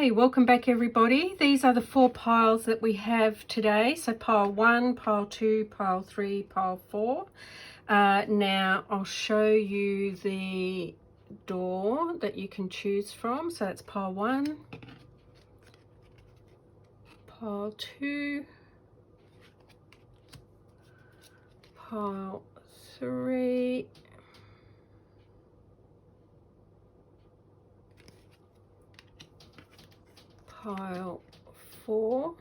Okay, welcome back everybody. These are the 4 piles that we have today. So pile 1, pile 2, pile 3, pile 4. Now I'll show you the door that you can choose from. So that's pile 1, pile 2, pile 3, pile 4,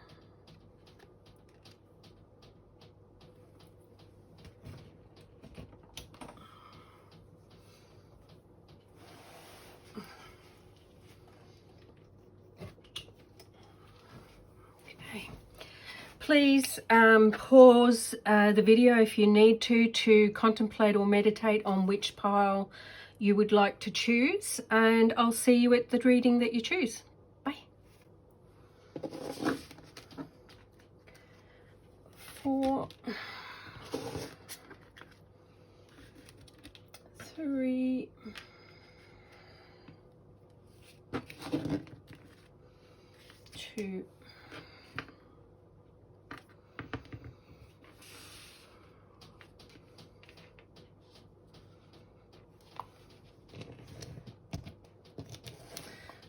Please pause the video if you need to contemplate or meditate on which pile you would like to choose, and I'll see you at the reading that you choose. Bye. 4, 3, 2, 1.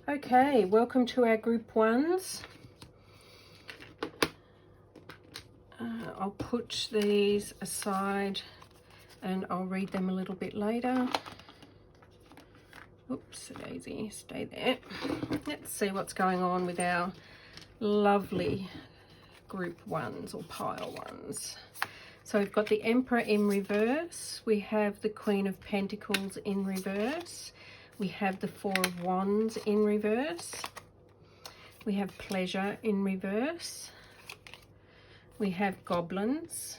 Okay, welcome to our group 1s. I'll put these aside and I'll read them a little bit later. Oops, daisy, stay there. Let's see what's going on with our lovely group 1s or pile 1s. So we've got the Emperor in reverse. We have the Queen of Pentacles in reverse. We have the 4 of Wands in reverse. We have Pleasure in reverse. We have Goblins,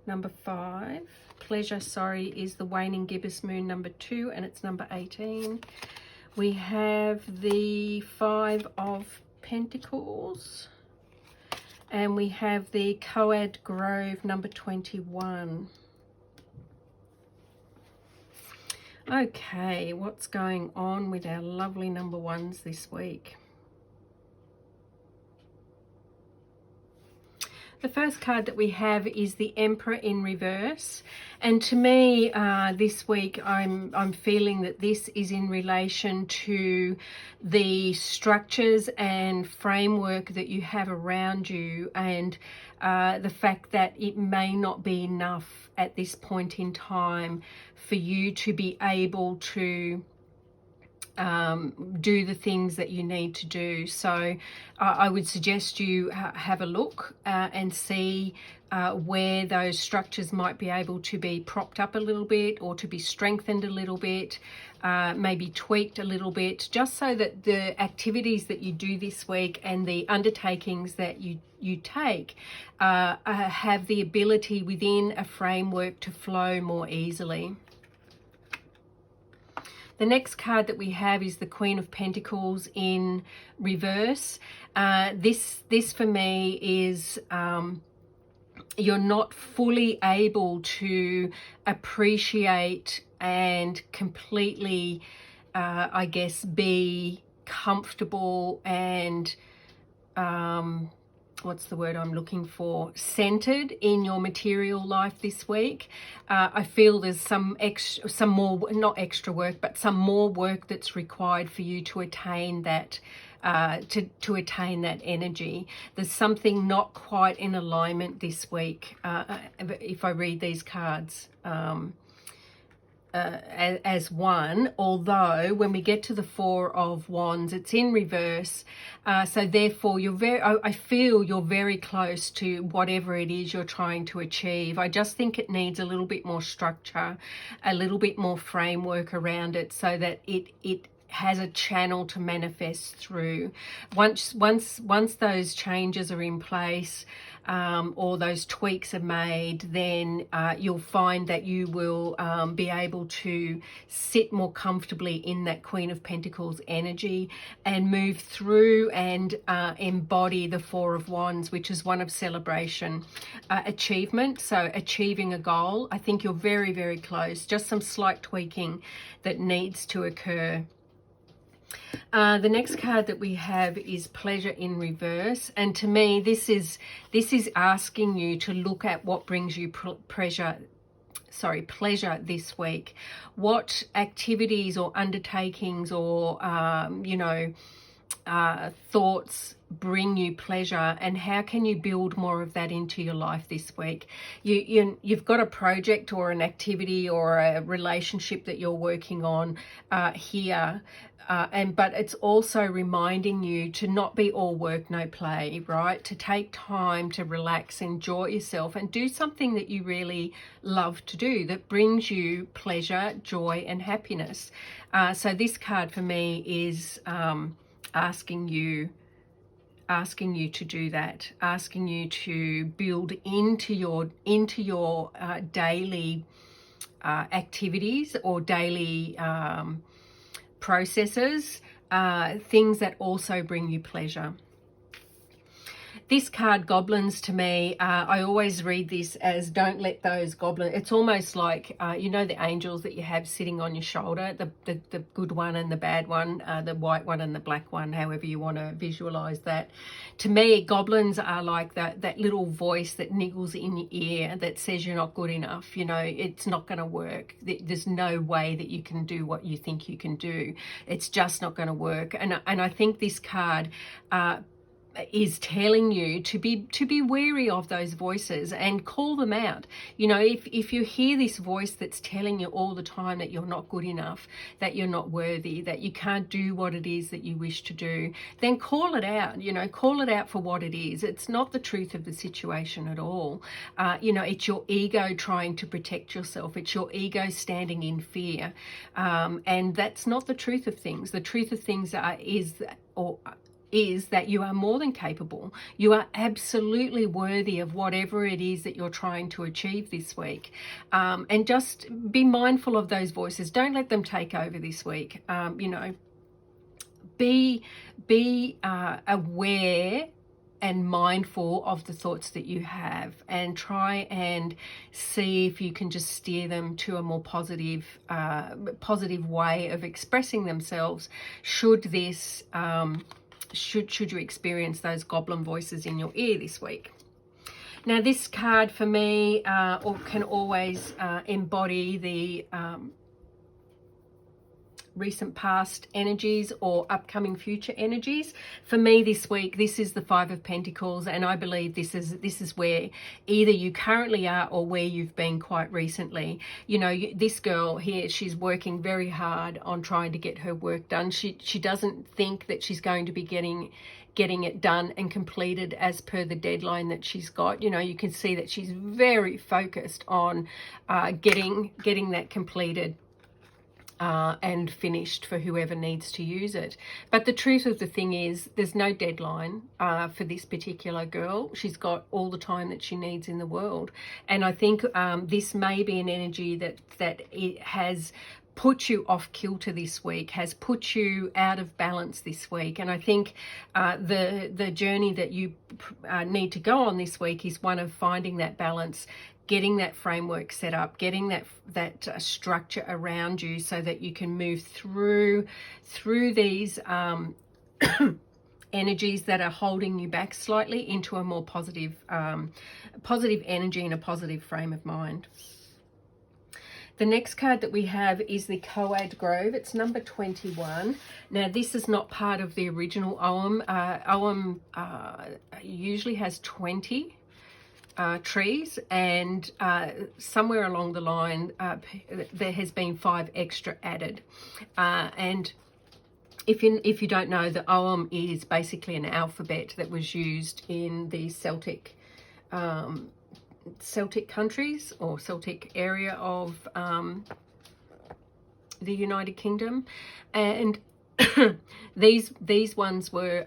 number 5. Pleasure, sorry, is the Waning Gibbous Moon, number 2, and it's number 18. We have the 5 of Pentacles. And we have the Coad Grove, number 21. Okay, what's going on with our lovely number 1s this week? The first card that we have is the Emperor in reverse, and to me this week I'm feeling that this is in relation to the structures and framework that you have around you, and the fact that it may not be enough at this point in time for you to be able to do the things that you need to do. So I would suggest you have a look and see where those structures might be able to be propped up a little bit or to be strengthened a little bit, maybe tweaked a little bit, just so that the activities that you do this week and the undertakings that you take have the ability within a framework to flow more easily. The next card that we have is the Queen of Pentacles in reverse. This for me is you're not fully able to appreciate and completely, I guess, be comfortable and what's the word I'm looking for, centered in your material life this week. I feel there's some more, not extra work, but some more work that's required for you to attain that, to attain that energy. There's something not quite in alignment this week, if I read these cards as one, although when we get to the 4 of Wands, it's in reverse, so therefore I feel you're very close to whatever it is you're trying to achieve. I just think it needs a little bit more structure, a little bit more framework around it, so that it has a channel to manifest through. Once those changes are in place, or those tweaks are made, then you'll find that you will be able to sit more comfortably in that Queen of Pentacles energy and move through and embody the 4 of Wands, which is one of celebration, achievement, so achieving a goal. I think you're very, very close. Just some slight tweaking that needs to occur. The next card that we have is pleasure in reverse, and to me this is asking you to look at what brings you pleasure this week. What activities or undertakings or thoughts bring you pleasure, and how can you build more of that into your life this week? You've got a project or an activity or a relationship that you're working on here, but it's also reminding you to not be all work, no play, right? To take time to relax, enjoy yourself, and do something that you really love to do that brings you pleasure, joy, and happiness. So this card for me is asking you to do that, asking you to build into your daily activities or daily processes, things that also bring you pleasure. This card, goblins, to me, I always read this as don't let those goblins. It's almost like, the angels that you have sitting on your shoulder, the good one and the bad one, the white one and the black one, however you want to visualize that. To me, goblins are like that little voice that niggles in your ear that says you're not good enough. It's not going to work. There's no way that you can do what you think you can do. It's just not going to work. And I think this card is telling you to be wary of those voices and call them out. If you hear this voice that's telling you all the time that you're not good enough, that you're not worthy, that you can't do what it is that you wish to do, then call it out. Call it out for what it is. It's not the truth of the situation at all. It's your ego trying to protect yourself. It's your ego standing in fear, and that's not the truth of things. The truth of things is that you are more than capable. You are absolutely worthy of whatever it is that you're trying to achieve this week. And just be mindful of those voices. Don't let them take over this week. Be aware and mindful of the thoughts that you have, and try and see if you can just steer them to a more positive way of expressing themselves should this should you experience those goblin voices in your ear this week. Now, this card for me can always embody the recent past energies or upcoming future energies. For me this week, this is the Five of Pentacles, and I believe this is where either you currently are or where you've been quite recently. This girl here, she's working very hard on trying to get her work done. She doesn't think that she's going to be getting it done and completed as per the deadline that she's got. You can see that she's very focused on getting that completed and finished for whoever needs to use it. But the truth of the thing is, there's no deadline for this particular girl. She's got all the time that she needs in the world. And I think this may be an energy that it has put you off kilter this week, has put you out of balance this week. And I think the journey that you need to go on this week is one of finding that balance, getting that framework set up, getting that structure around you so that you can move through these energies that are holding you back slightly into a more positive energy and a positive frame of mind. The next card that we have is the Coad Grove. It's number 21. Now, this is not part of the original Ogham. Ogham usually has 20 trees, and somewhere along the line there has been 5 extra added. And if you don't know, the Ogham is basically an alphabet that was used in the Celtic countries or Celtic area of the United Kingdom, and these ones were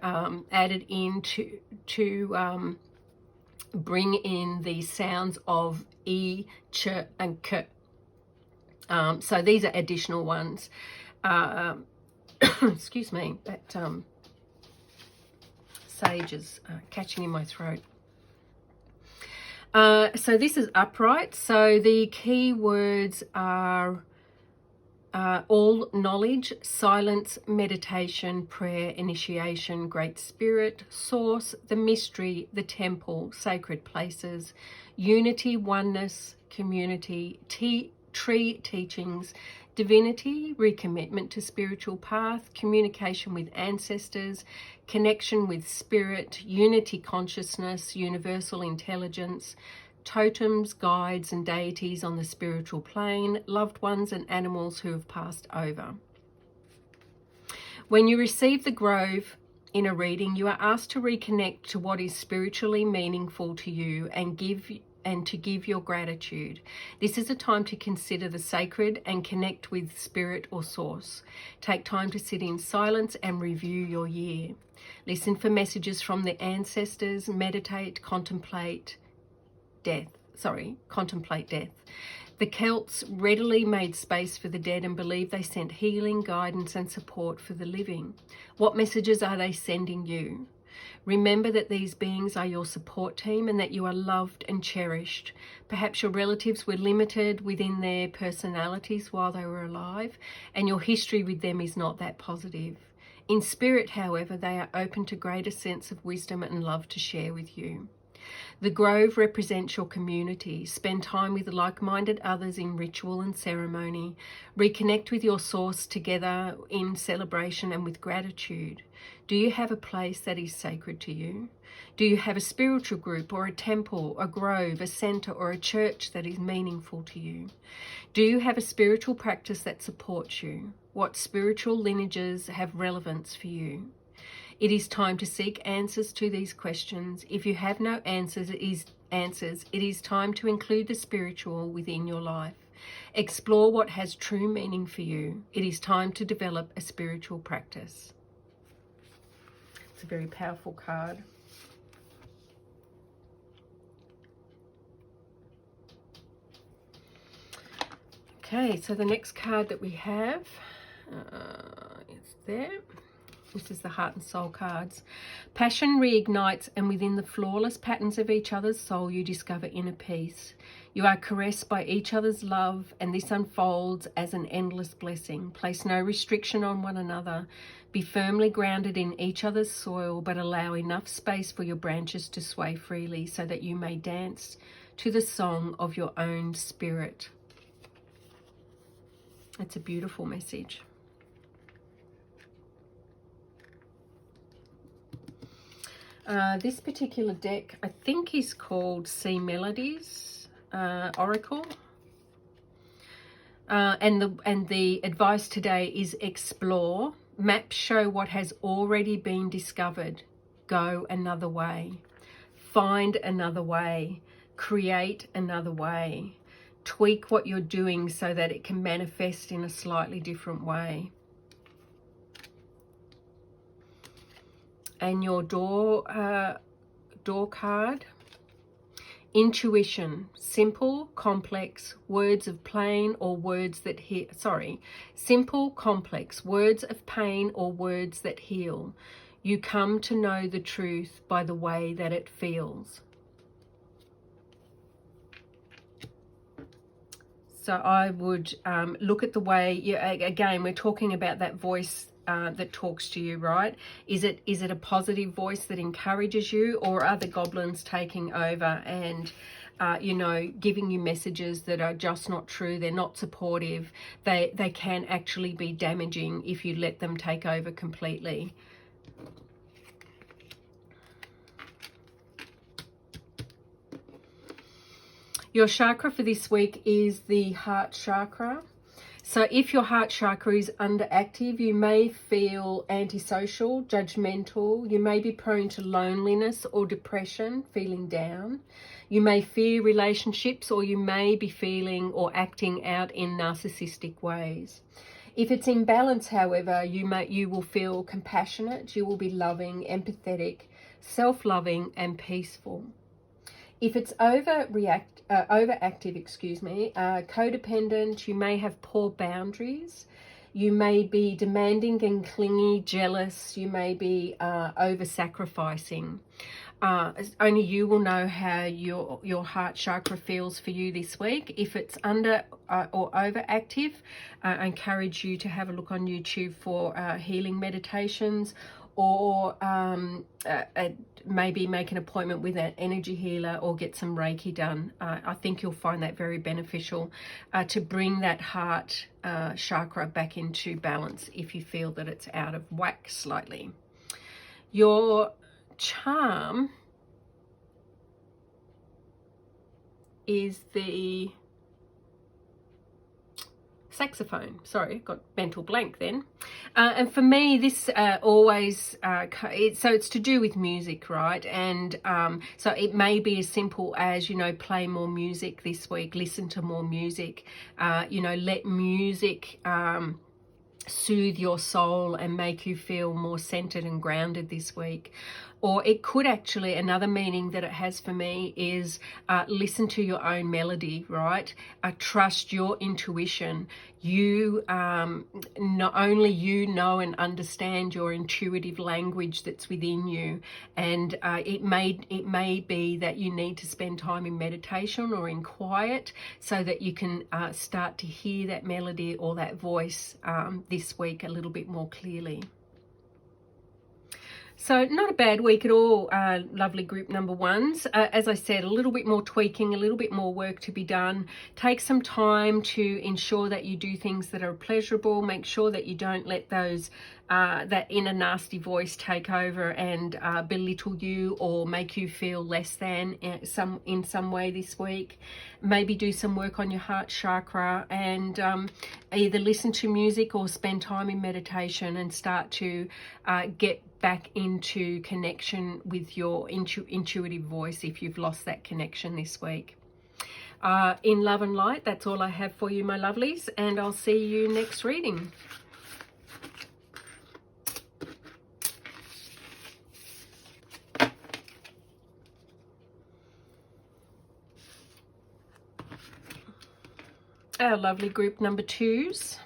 added in to bring in the sounds of E, Ch, and K. So these are additional ones. Excuse me, that sage is catching in my throat. So this is upright. So the key words are all knowledge, silence, meditation, prayer, initiation, Great Spirit, source, the mystery, the temple, sacred places, unity, oneness, community, tree teachings, divinity, recommitment to spiritual path, communication with ancestors, connection with spirit, unity consciousness, universal intelligence, totems, guides and deities on the spiritual plane, loved ones and animals who have passed over. When you receive the Grove in a reading, you are asked to reconnect to what is spiritually meaningful to you and to give your gratitude. This is a time to consider the sacred and connect with spirit or source. Take time to sit in silence and review your year. Listen for messages from the ancestors, meditate, contemplate death. The Celts readily made space for the dead and believed they sent healing, guidance and support for the living. What messages are they sending you? Remember that these beings are your support team and that you are loved and cherished. Perhaps your relatives were limited within their personalities while they were alive, and your history with them is not that positive. In spirit, however, they are open to greater sense of wisdom and love to share with you. The Grove represents your community. Spend time with like-minded others in ritual and ceremony. Reconnect with your source together in celebration and with gratitude. Do you have a place that is sacred to you? Do you have a spiritual group or a temple, a grove, a center or a church that is meaningful to you? Do you have a spiritual practice that supports you? What spiritual lineages have relevance for you? It is time to seek answers to these questions. If you have no answers, it is time to include the spiritual within your life. Explore what has true meaning for you. It is time to develop a spiritual practice. It's a very powerful card. Okay, so the next card that we have is there. This is the Heart and Soul cards. Passion reignites, and within the flawless patterns of each other's soul, you discover inner peace. You are caressed by each other's love, and this unfolds as an endless blessing. Place no restriction on one another. Be firmly grounded in each other's soil, but allow enough space for your branches to sway freely so that you may dance to the song of your own spirit. It's a beautiful message. This particular deck, I think, is called Sea Melodies Oracle. And the advice today is explore. Maps show what has already been discovered. Go another way. Find another way. Create another way. Tweak what you're doing so that it can manifest in a slightly different way. And your door card, intuition, simple, complex, words of pain or words that heal. Simple, complex, words of pain or words that heal. You come to know the truth by the way that it feels. So I would look at the way, again, we're talking about that voice that talks to you, right? Is it a positive voice that encourages you, or are the goblins taking over and, giving you messages that are just not true? They're not supportive. They can actually be damaging if you let them take over completely. Your chakra for this week is the heart chakra. So if your heart chakra is underactive, you may feel antisocial, judgmental. You may be prone to loneliness or depression, feeling down. You may fear relationships, or you may be feeling or acting out in narcissistic ways. If it's in balance, however, you will feel compassionate. You will be loving, empathetic, self-loving and peaceful. If it's overactive, codependent, you may have poor boundaries. You may be demanding and clingy, jealous. You may be over-sacrificing. Only you will know how your heart chakra feels for you this week. If it's under or overactive, I encourage you to have a look on YouTube for healing meditations, or maybe make an appointment with an energy healer or get some Reiki done. I think you'll find that very beneficial to bring that heart chakra back into balance if you feel that it's out of whack slightly. Your charm is the saxophone. Sorry, got mental blank then. And for me, this always, so it's to do with music, right? And so it may be as simple as, you know, play more music this week, listen to more music, you know, let music soothe your soul and make you feel more centered and grounded this week. Or it could actually, another meaning that it has for me is listen to your own melody, right? Trust your intuition. You, not only you know and understand your intuitive language that's within you, and it may be that you need to spend time in meditation or in quiet so that you can start to hear that melody or that voice this week a little bit more clearly. So not a bad week at all, lovely group number ones. As I said, a little bit more tweaking, a little bit more work to be done. Take some time to ensure that you do things that are pleasurable. Make sure that you don't let those that inner nasty voice take over and belittle you or make you feel less than in some way this week. Maybe do some work on your heart chakra and either listen to music or spend time in meditation and start to get back into connection with your intuitive voice if you've lost that connection this week. In love and light, that's all I have for you, my lovelies, and I'll see you next reading. Our lovely group number twos.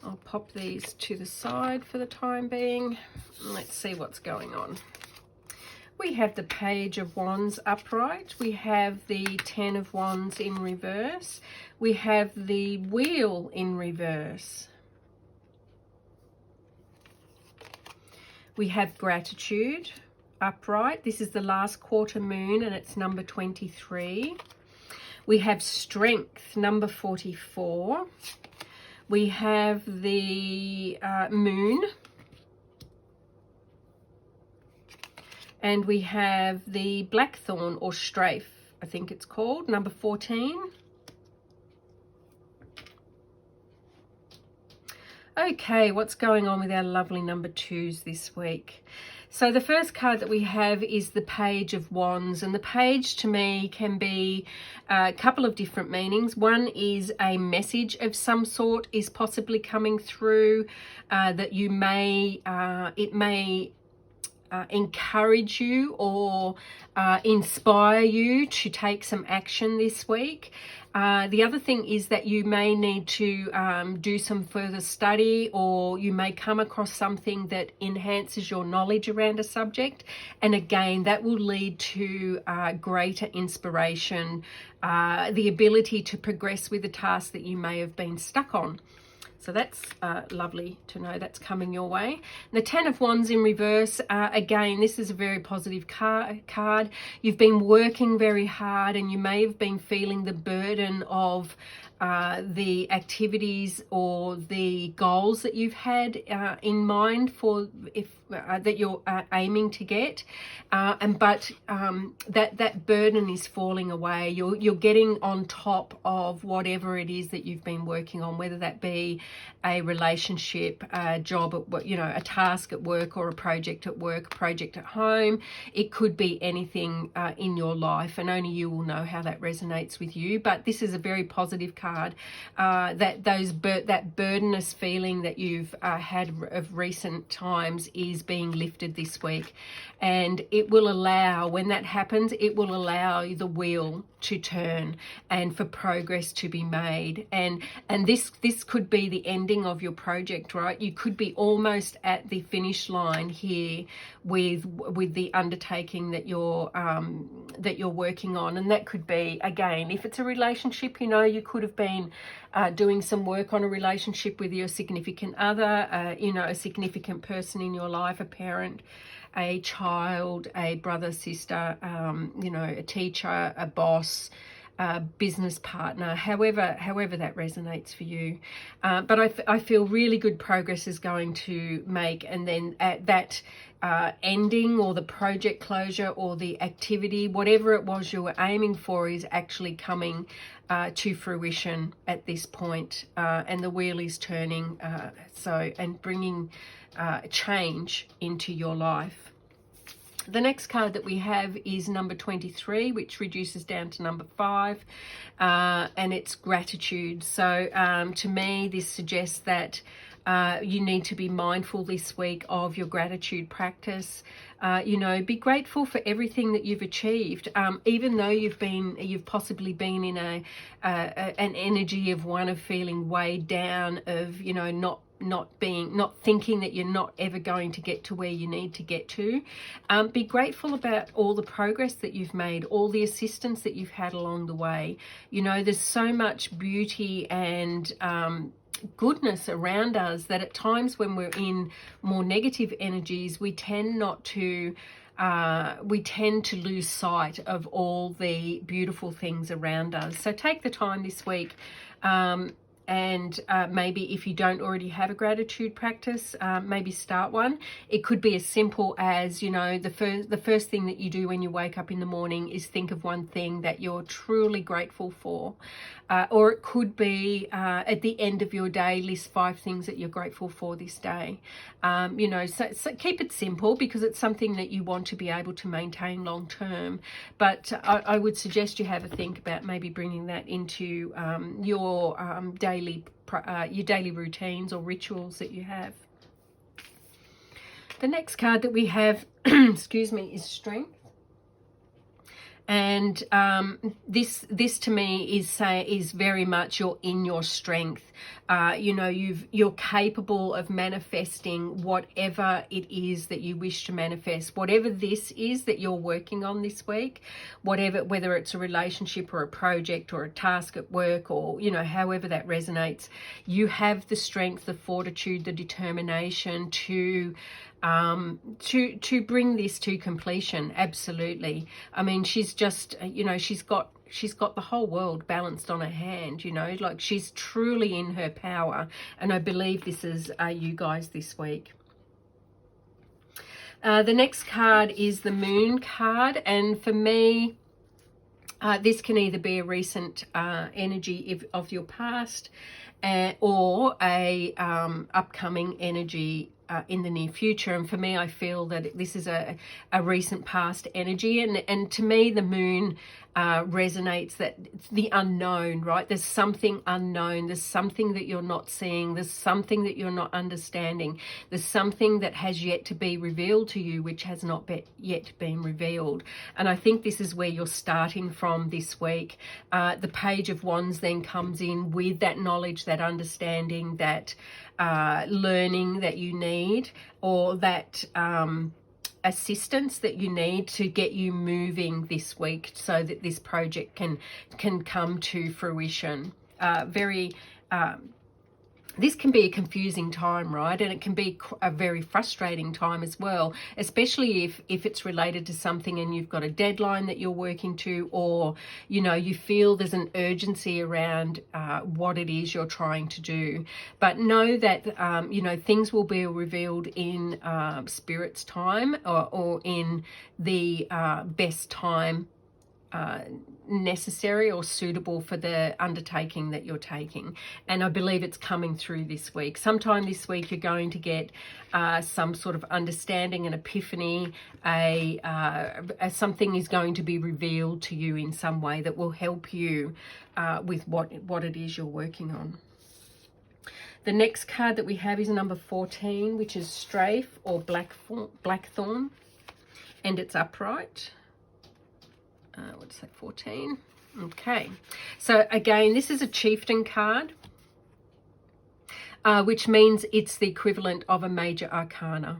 I'll pop these to the side for the time being. Let's see what's going on. We have the Page of Wands upright. We have the Ten of Wands in reverse. We have the Wheel in reverse. We have Gratitude upright. This is the last quarter moon and it's number 23. We have Strength, number 44. We have the Moon. And we have the Blackthorn or Strafe, I think it's called, number 14. Okay, what's going on with our lovely number twos this week? So the first card that we have is the Page of Wands, and the page to me can be a couple of different meanings. One is a message of some sort is possibly coming through that you may, it may encourage you or inspire you to take some action this week. The other thing is that you may need to do some further study, or you may come across something that enhances your knowledge around a subject, and again that will lead to greater inspiration, the ability to progress with a task that you may have been stuck on. So that's lovely to know that's coming your way. The Ten of Wands in reverse, again, this is a very positive card. You've been working very hard and you may have been feeling the burden of the activities or the goals that you've had in mind for that you're aiming to get, but that burden is falling away. You're getting on top of whatever it is that you've been working on, whether that be a relationship, a job at, you know, a task at work, or a project at work, a project at home. It could be anything in your life, and only you will know how that resonates with you. But this is a very positive card. card, that that burdenous feeling that you've had of recent times is being lifted this week. And it will allow, when that happens, it will allow the wheel to turn and for progress to be made. And this could be the ending of your project, right? You could be almost at the finish line here with the undertaking that you're working on. And that could be, again, if it's a relationship, you know, you could have been doing some work on a relationship with your significant other, you know, a significant person in your life, a parent, a child, a brother, sister, you know, a teacher, a boss, a business partner, however that resonates for you. But I feel really good progress is going to make, and then at that ending or the project closure or the activity, whatever it was you were aiming for, is actually coming to fruition at this point, and the wheel is turning, and bringing change into your life. The next card that we have is number 23, which reduces down to number 5, and it's gratitude. So to me, this suggests that you need to be mindful this week of your gratitude practice. You know, be grateful for everything that you've achieved, even though you've possibly been in an energy of feeling weighed down, of, you know, not thinking that you're not ever going to get to where you need to get to. Be grateful about all the progress that you've made, all the assistance that you've had along the way. You know, there's so much beauty and goodness around us that at times when we're in more negative energies, we tend to lose sight of all the beautiful things around us. So take the time this week, and maybe if you don't already have a gratitude practice, maybe start one. It could be as simple as, you know, the first thing that you do when you wake up in the morning is think of one thing that you're truly grateful for. Or it could be at the end of your day, list 5 things that you're grateful for this day. You know, so keep it simple, because it's something that you want to be able to maintain long term. But I would suggest you have a think about maybe bringing that into your daily routines or rituals that you have. The next card that we have, excuse me, is strength. And this to me is very much you're in your strength. You know, you're capable of manifesting whatever it is that you wish to manifest, whatever this is that you're working on this week, whether it's a relationship or a project or a task at work, or, you know, however that resonates. You have the strength, the fortitude, the determination to bring this to completion. Absolutely. I mean, she's just, you know, she's got the whole world balanced on her hand, you know, like she's truly in her power. And I believe this is you guys this week. The next card is the Moon card. And for me, this can either be a recent energy of your past, or a upcoming energy in the near future. And for me, I feel that this is a recent past energy, and to me the moon resonates that it's the unknown, right? There's something unknown, there's something that you're not seeing, there's something that you're not understanding, there's something that has yet to be revealed to you which has not yet been revealed. And I think this is where you're starting from this week. The Page of Wands then comes in with that knowledge, that understanding, that learning that you need, or that assistance that you need to get you moving this week so that this project can come to fruition. This can be a confusing time, right? And it can be a very frustrating time as well, especially if it's related to something and you've got a deadline that you're working to, or, you know, you feel there's an urgency around what it is you're trying to do. But know that, you know, things will be revealed in Spirit's time, or in the best time necessary or suitable for the undertaking that you're taking. And I believe it's coming through this week. Sometime this week you're going to get some sort of understanding, an epiphany, something is going to be revealed to you in some way that will help you with what it is you're working on. The next card that we have is number 14, which is Strafe or Blackthorn, and it's upright. What's that, 14? Okay, so again, this is a chieftain card, which means it's the equivalent of a major arcana.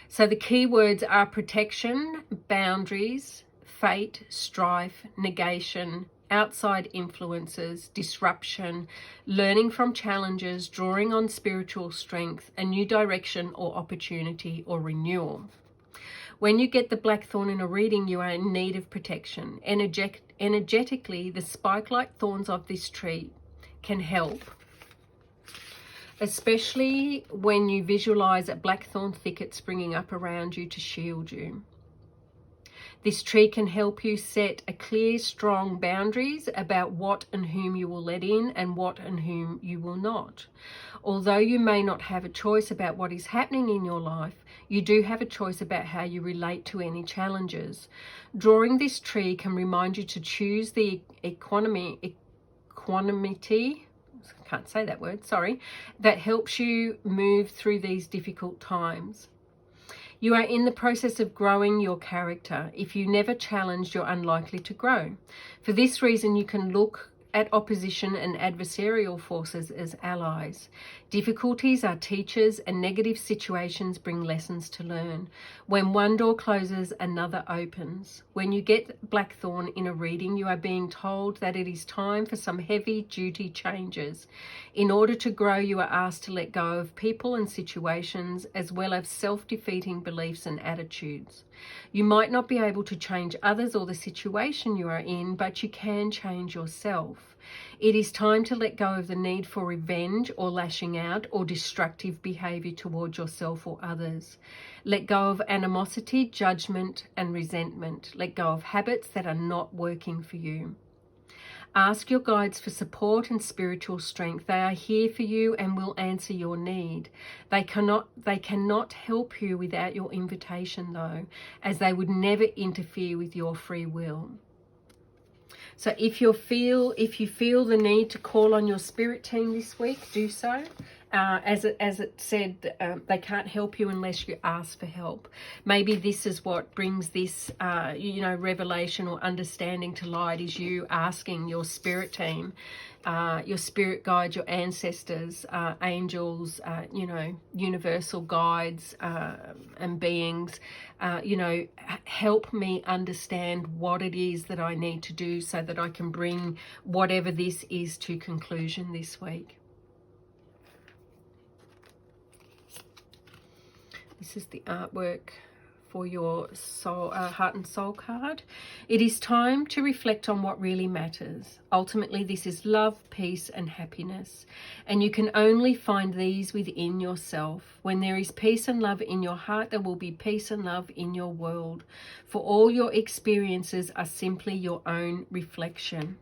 So the key words are protection, boundaries, fate, strife, negation, outside influences, disruption, learning from challenges, drawing on spiritual strength, a new direction or opportunity or renewal. When you get the blackthorn in a reading, you are in need of protection. Energetically, the spike-like thorns of this tree can help, especially when you visualize a blackthorn thicket springing up around you to shield you. This tree can help you set a clear, strong boundaries about what and whom you will let in and what and whom you will not. Although you may not have a choice about what is happening in your life, you do have a choice about how you relate to any challenges. Drawing this tree can remind you to choose the equanimity, I can't say that word, sorry, that helps you move through these difficult times. You are in the process of growing your character. If you never challenge, you're unlikely to grow. For this reason, you can look at opposition and adversarial forces as allies. Difficulties are teachers, and negative situations bring lessons to learn. When one door closes, another opens. When you get blackthorn in a reading, you are being told that it is time for some heavy-duty changes. In order to grow, you are asked to let go of people and situations, as well as self-defeating beliefs and attitudes. You might not be able to change others or the situation you are in, but you can change yourself. It is time to let go of the need for revenge or lashing out or destructive behavior toward yourself or others. Let go of animosity, judgment, and resentment. Let go of habits that are not working for you. Ask your guides for support and spiritual strength. They are here for you and will answer your need. They cannot help you without your invitation, though, as they would never interfere with your free will. So if you feel the need to call on your spirit team this week, do so. As it said, they can't help you unless you ask for help. Maybe this is what brings this, revelation or understanding to light, is you asking your spirit team, your spirit guide, your ancestors, angels, universal guides and beings, help me understand what it is that I need to do so that I can bring whatever this is to conclusion this week. This is the artwork for your soul, heart and soul card. It is time to reflect on what really matters. Ultimately, this is love, peace, and happiness. And you can only find these within yourself. When there is peace and love in your heart, there will be peace and love in your world. For all your experiences are simply your own reflection.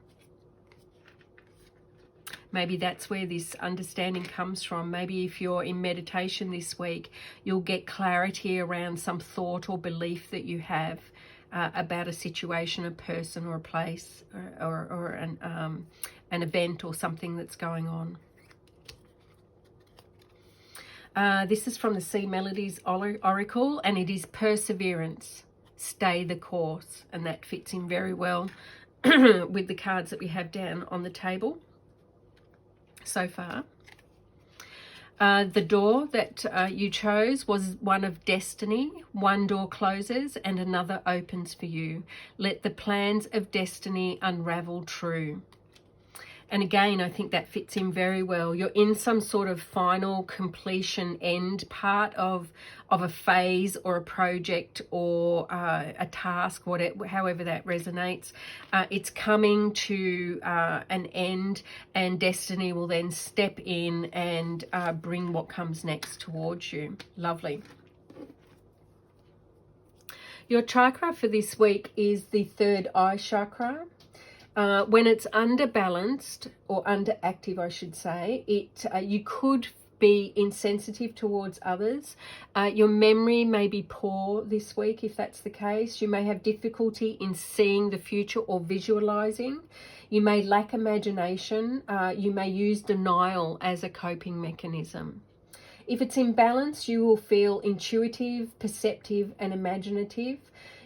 Maybe that's where this understanding comes from. Maybe if you're in meditation this week, you'll get clarity around some thought or belief that you have about a situation, a person, or a place, or an event or something that's going on. This is from the Sea Melodies Oracle, and it is perseverance. Stay the course. And that fits in very well with the cards that we have down on the table so far. The door that you chose was one of destiny. One door closes and another opens for you. Let the plans of destiny unravel true. And again, I think that fits in very well. You're in some sort of final completion end part of a phase or a project or a task, whatever, however that resonates. It's coming to an end, and destiny will then step in and bring what comes next towards you. Lovely. Your chakra for this week is the third eye chakra. When it's underbalanced or underactive, I should say, you could be insensitive towards others. Your memory may be poor this week if that's the case. You may have difficulty in seeing the future or visualizing. You may lack imagination. You may use denial as a coping mechanism. If it's in balance, you will feel intuitive, perceptive, and imaginative.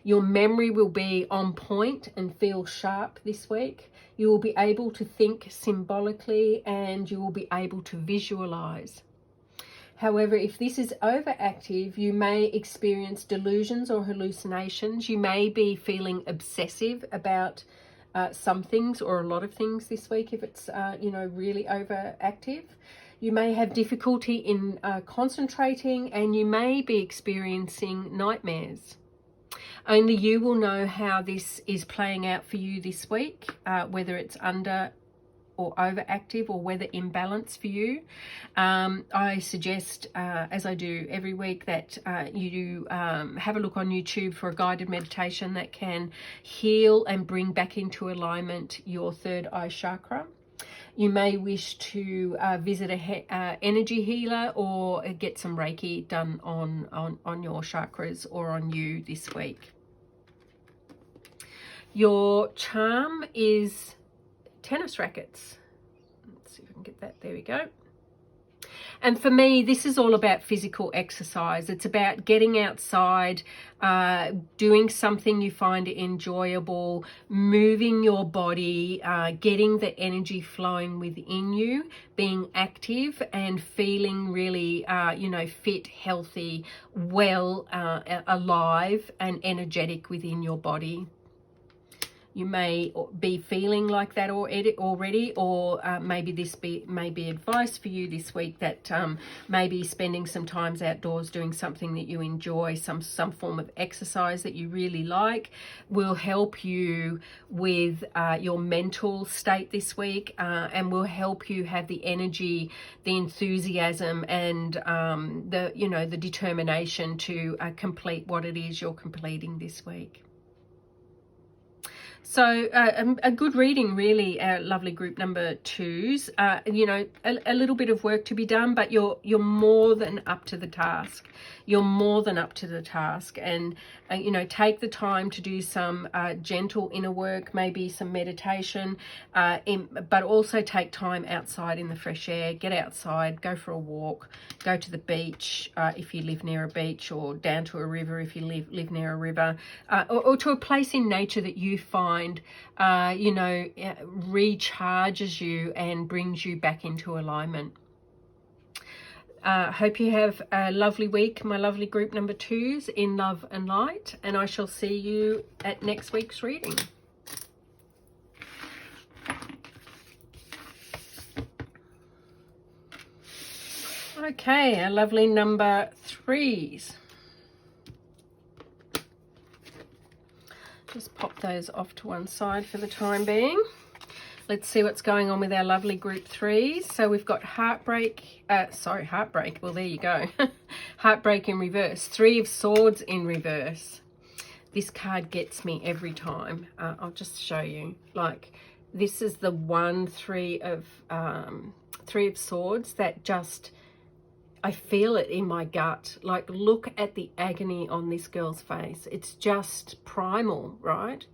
Your memory will be on point and feel sharp this week. You will be able to think symbolically and you will be able to visualize. However, if this is overactive, you may experience delusions or hallucinations. You may be feeling obsessive about some things or a lot of things this week if it's, really overactive. You may have difficulty in concentrating and you may be experiencing nightmares. Only you will know how this is playing out for you this week, whether it's under or overactive or whether imbalance for you. I suggest, as I do every week, that you have a look on YouTube for a guided meditation that can heal and bring back into alignment your third eye chakra. You may wish to visit a energy healer or get some Reiki done on your chakras or on you this week. Your charm is tennis rackets. Let's see if I can get that. There we go. And for me, this is all about physical exercise. It's about getting outside, doing something you find enjoyable, moving your body, getting the energy flowing within you, being active and feeling really, fit, healthy, well, alive and energetic within your body. You may be feeling like that already, or maybe this may be advice for you this week that maybe spending some time outdoors doing something that you enjoy, some form of exercise that you really like, will help you with your mental state this week, and will help you have the energy, the enthusiasm, and the determination to complete what it is you're completing this week. So a good reading, really, lovely group number 2s. A little bit of work to be done, but you're more than up to the task. You're more than up to the task, and take the time to do some gentle inner work, maybe some meditation, but also take time outside in the fresh air. Get outside, go for a walk, go to the beach if you live near a beach, or down to a river if you live near a river, or to a place in nature that you find recharges you and brings you back into alignment. Hope you have a lovely week, my lovely group number 2s, in love and light, and I shall see you at next week's reading. Okay, our lovely number 3s. Just pop those off to one side for the time being. Let's see what's going on with our lovely group 3s. So we've got heartbreak. Well, there you go. Heartbreak in reverse. 3 of Swords in reverse. This card gets me every time. I'll just show you. Like, this is the one 3 of Swords that just, I feel it in my gut. Like, look at the agony on this girl's face. It's just primal, right?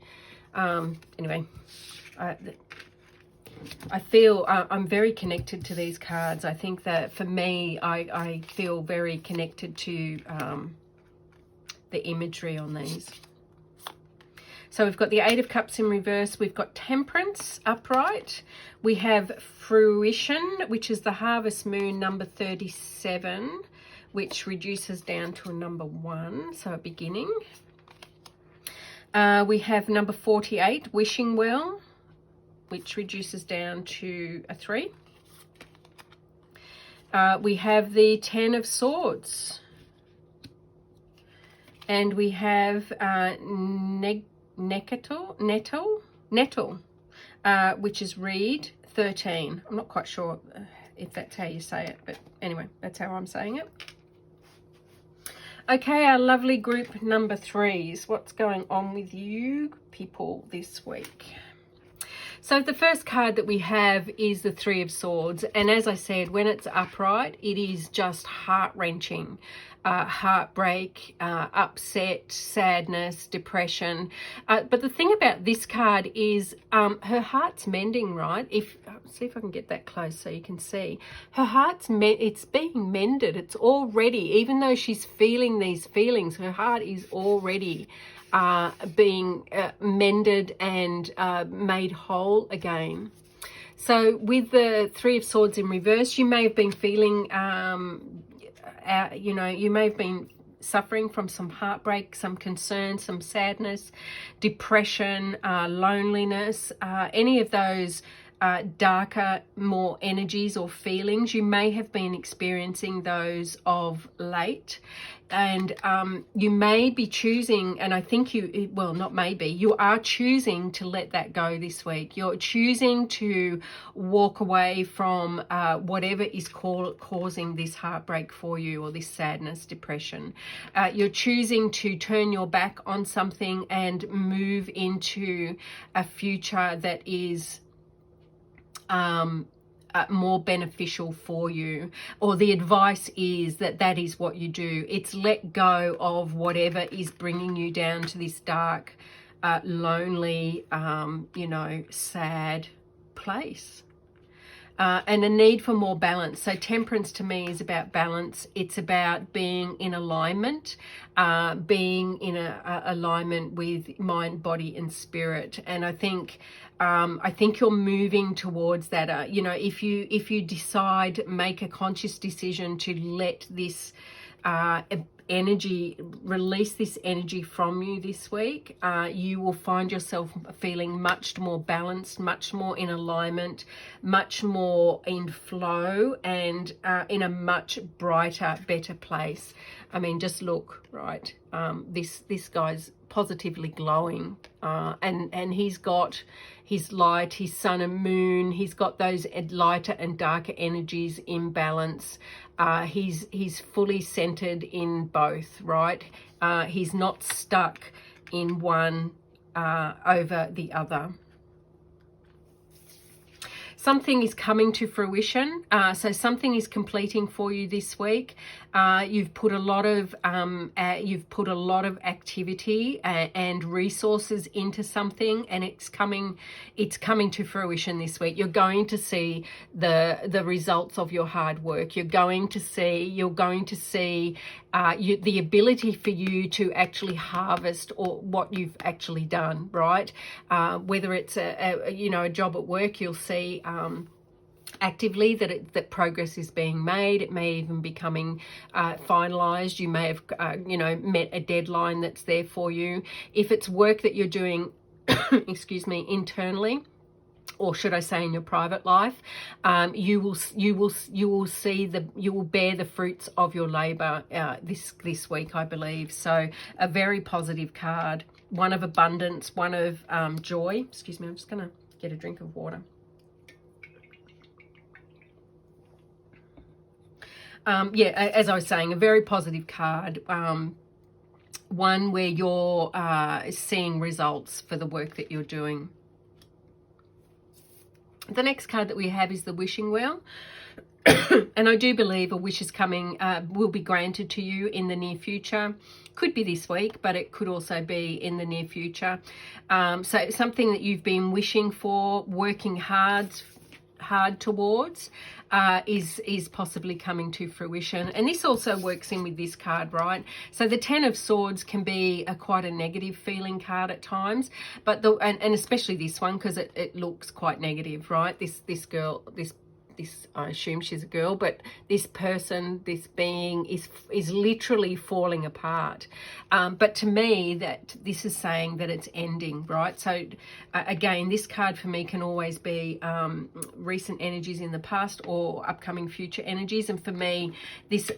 Anyway, I feel I'm very connected to these cards. I think that for me, I feel very connected to the imagery on these. So we've got the 8 of Cups in reverse. We've got Temperance upright. We have Fruition, which is the Harvest Moon number 37, which reduces down to a number 1, so a beginning. We have number 48, Wishing Well, which reduces down to a 3. We have the 10 of Swords. And we have Nettle, which is Reed 13. I'm not quite sure if that's how you say it, but anyway, that's how I'm saying it. Okay, our lovely group number 3s. What's going on with you people this week? So the first card that we have is the Three of Swords. And as I said, when it's upright, it is just heart-wrenching. Heartbreak, upset, sadness, depression. But the thing about this card is her heart's mending, right? See if I can get that close so you can see. Her heart's it's being mended. It's already, even though she's feeling these feelings, her heart is already being mended and made whole again. So with the Three of Swords in reverse, you may have been feeling, you may have been suffering from some heartbreak, some concern, some sadness, depression, loneliness, any of those darker, more energies or feelings. You may have been experiencing those of late, and you may be choosing, and I think not maybe, you are choosing to let that go this week. You're choosing to walk away from whatever is causing this heartbreak for you, or this sadness, depression. You're choosing to turn your back on something and move into a future that is more beneficial for you, or the advice is that is what you do. It's let go of whatever is bringing you down to this dark, lonely, sad place. And a need for more balance. So temperance to me is about balance. It's about being in alignment, being in alignment with mind, body, and spirit. And I think you're moving towards that. If you decide, make a conscious decision to let this release this energy from you this week, you will find yourself feeling much more balanced, much more in alignment, much more in flow, and in a much brighter, better place. I mean, just look, right? This guy's positively glowing, and he's got his light, his sun and moon. He's got those lighter and darker energies in balance. He's fully centered in both, right? He's not stuck in one over the other. Something is coming to fruition, so something is completing for you this week. You've put a lot of activity and resources into something, and it's coming to fruition this week. You're going to see the results of your hard work. You're going to see the ability for you to actually harvest or what you've actually done, right? Whether it's a job at work, you'll see actively that progress is being made. It may even be coming finalized. You may have met a deadline that's there for you. If it's work that you're doing excuse me, internally, or should I say in your private life, you will bear the fruits of your labor this week, I believe. So a very positive card, one of abundance, one of joy. Excuse me, I'm just gonna get a drink of water. As I was saying, a very positive card, one where you're seeing results for the work that you're doing. The next card that we have is the wishing wheel. And I do believe a wish is coming, will be granted to you in the near future. Could be this week, but it could also be in the near future. So something that you've been wishing for, working hard towards, is possibly coming to fruition. And this also works in with this card, right? So the Ten of Swords can be quite a negative feeling card at times, but and especially this one, because it looks quite negative, right? This girl, this I assume she's a girl, but this person, this being is literally falling apart. But to me, that this is saying that it's ending, right? So again, this card for me can always be recent energies in the past or upcoming future energies. And for me,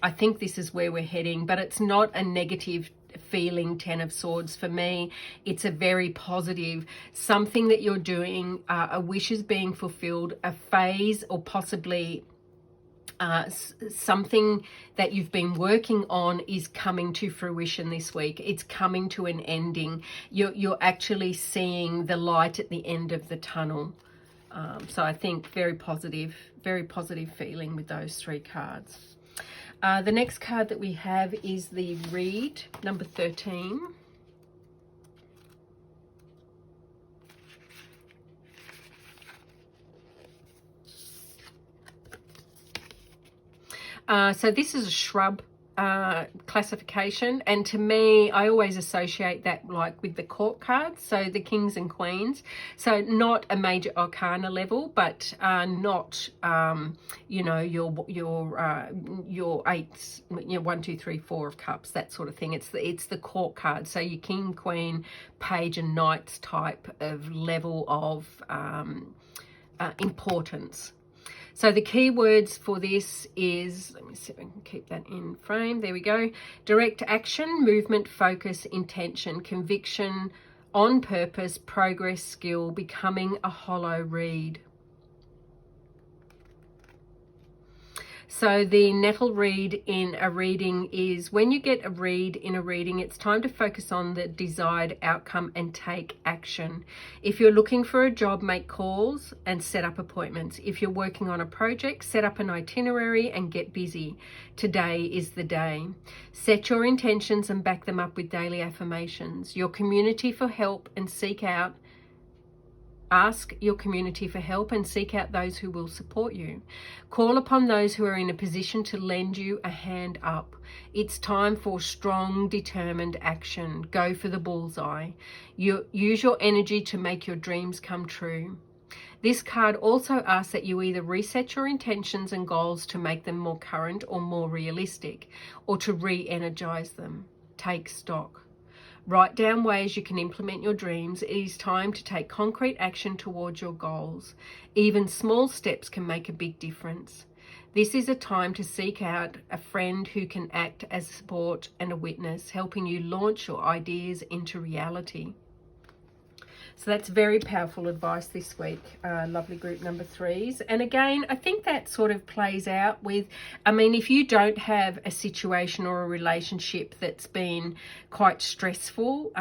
I think this is where we're heading, but it's not a negative feeling Ten of Swords. For me, it's a very positive, something that you're doing, a wish is being fulfilled, a phase or possibly Something that you've been working on is coming to fruition this week. It's coming to an ending. You're actually seeing the light at the end of the tunnel. So I think very positive feeling with those 3 cards. The next card that we have is the reed, number 13. So this is a shrub classification, and to me, I always associate that like with the court cards, so the kings and queens. So not a major arcana level, but not you know, your eights, you know, 1 2 3 4 of cups, that sort of thing. It's the court card, so your king, queen, page and knights type of level of importance. So the key words for this is, let me see if I can keep that in frame. There we go. Direct action, movement, focus, intention, conviction, on purpose, progress, skill, becoming a hollow reed. So the nettle reed in a reading is, when you get a reed in a reading, it's time to focus on the desired outcome and take action. If you're looking for a job, make calls and set up appointments. If you're working on a project, set up an itinerary and get busy. Today is the day. Set your intentions and back them up with daily affirmations. Your community for help and seek out Ask your community for help and seek out those who will support you. Call upon those who are in a position to lend you a hand up. It's time for strong, determined action. Go for the bullseye. Use your energy to make your dreams come true. This card also asks that you either reset your intentions and goals to make them more current or more realistic, or to re-energize them. Take stock. Write down ways you can implement your dreams. It is time to take concrete action towards your goals. Even small steps can make a big difference. This is a time to seek out a friend who can act as support and a witness, helping you launch your ideas into reality. So that's very powerful advice this week, lovely group number 3s. And again, I think that sort of plays out with, I mean, if you don't have a situation or a relationship that's been quite stressful,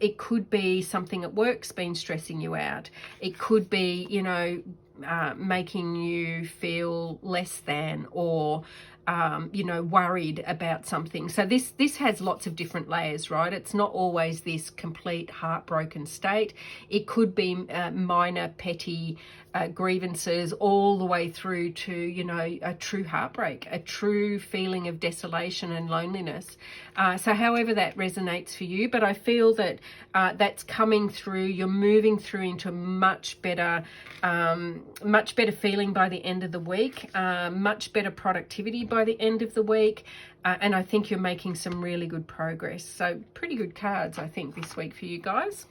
it could be something at work's been stressing you out. It could be, you know, making you feel less than, or you know, worried about something. So this has lots of different layers, right? It's not always this complete heartbroken state. It could be minor petty grievances, all the way through to, you know, a true heartbreak, a true feeling of desolation and loneliness. So however that resonates for you, but I feel that that's coming through. You're moving through into a much better feeling by the end of the week, much better productivity by the end of the week, and I think you're making some really good progress. So pretty good cards, I think, this week for you guys.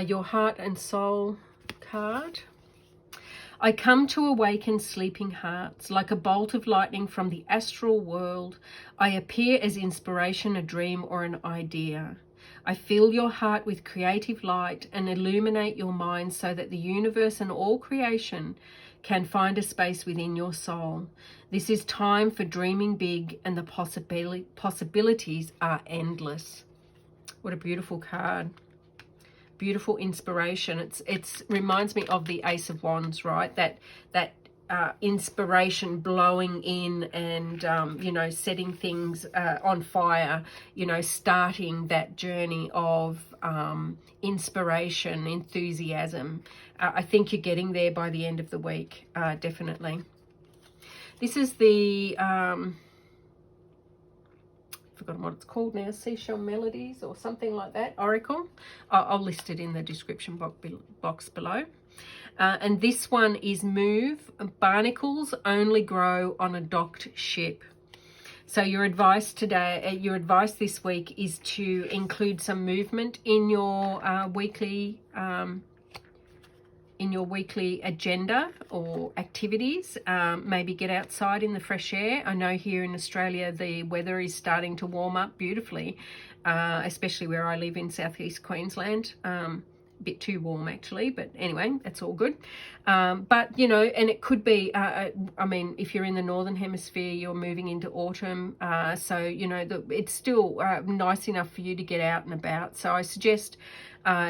Your heart and soul card. I come to awaken sleeping hearts. Like a bolt of lightning from the astral world, I appear as inspiration, a dream, or an idea. I fill your heart with creative light and illuminate your mind so that the universe and all creation can find a space within your soul. This is time for dreaming big, and the possibilities are endless. What a beautiful card. Beautiful inspiration. It's reminds me of the Ace of Wands, right? That inspiration blowing in and you know, setting things on fire, you know, starting that journey of inspiration, enthusiasm. I think you're getting there by the end of the week, definitely. This is the forgotten what it's called now, Seashell Melodies or something like that, Oracle. I'll list it in the description box below. And this one is move. Barnacles only grow on a docked ship. So your advice today, your advice this week is to include some movement in your weekly agenda or activities. Maybe get outside in the fresh air. I know here in Australia the weather is starting to warm up beautifully, especially where I live in southeast Queensland. bit too warm actually, but anyway, that's all good. But you know, and it could be I mean, if you're in the northern hemisphere, you're moving into autumn, so you know, it's still nice enough for you to get out and about. So I suggest